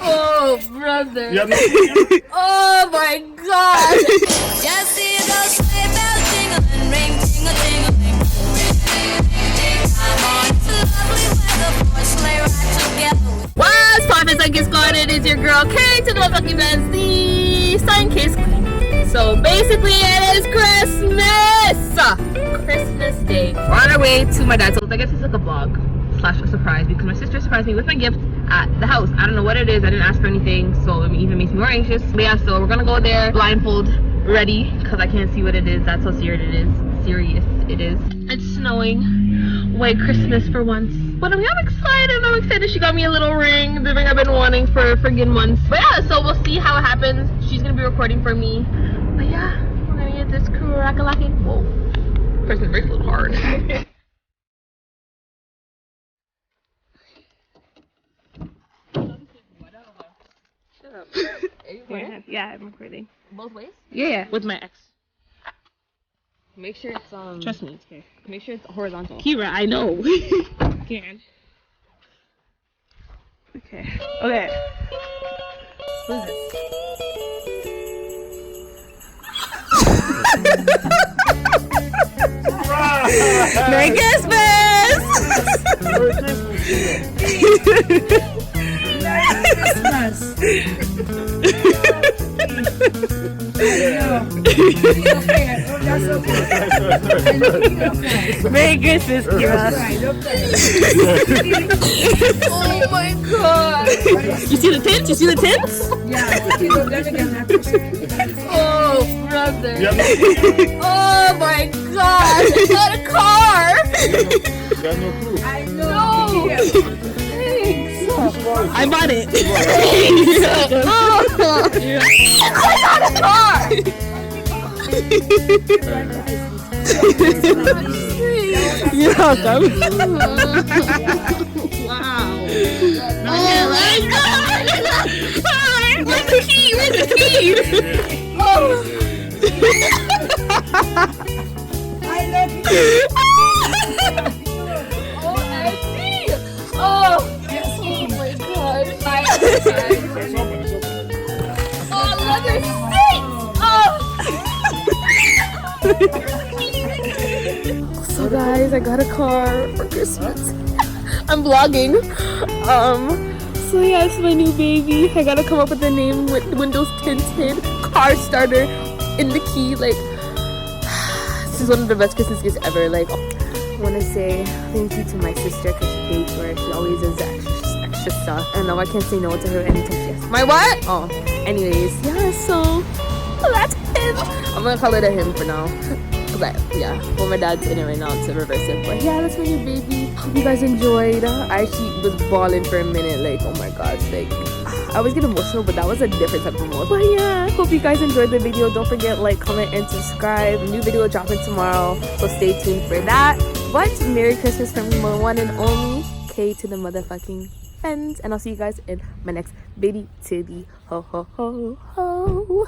Oh, brother. Oh, my God. Just see those sleigh bells jingling, ring, ting-a-ting-a-ling. Come on, it's lovely weather for a sleigh ride together. What's poppin', Sunkissed squad? It is your girl, KaayBenzz, the Sunkissed queen. So basically, it is Christmas! Christmas Day. We're on our way to my dad's. So I guess it's like a vlog slash a surprise because my sister surprised me with my gift at the house. I don't know what it is. I didn't ask for anything, so it even makes me more anxious. But yeah, so we're gonna go there blindfold, ready, because I can't see what it is. That's how serious it is. It's snowing. White Christmas for once. But I'm excited. I'm excited. She got me a little ring, the ring I've been wanting for friggin' months. But yeah, so we'll see how it happens. She's gonna be recording for me. But yeah, we're gonna get this crack-a-lacking. Whoa. Pressing the brakes a little hard. Shut up. Are you recording? Yeah, I'm recording. Both ways? Yeah, with my ex. Make sure it's trust me, it's okay. Make sure it's horizontal. Kira, I know. Can. Okay. Okay. Who's this? Merry Christmas! Merry Christmas! Merry Christmas, Kira. Oh my God! You see the tints? You see the tints? Yeah. Oh, brother. Oh my God! It's not a car! I know. No! Thanks. I bought it. Oh! It's not a car! You're welcome. Wow. Oh my God! Where's the key? Where's the key? Oh! I love you. Oh, I see! Oh! Yes. Oh my God! Oh, leather seats! Oh! So guys, I got a car for Christmas. I'm vlogging. So yeah, it's my new baby. I gotta come up with a name with windows tinted, car starter in the key. Like, this is one of the best Christmas gifts ever. Like, I want to say thank you to my sister because she paid for it. She always does the extra stuff. And now I can't say no to her anytime she asks. My what? Oh, anyways, yeah, so that's him. I'm gonna call it a him for now. But yeah, well, my dad's in it right now to reverse it. But yeah, that's my new baby. Hope you guys enjoyed. I actually was bawling for a minute. Like, oh my gosh, like, I was getting emotional, but that was a different type of emotion. But yeah, hope you guys enjoyed the video. Don't forget, like, comment, and subscribe. New video dropping tomorrow, so stay tuned for that. But Merry Christmas from my one and only K to the motherfucking friends. And I'll see you guys in my next baby titty. Ho ho ho ho.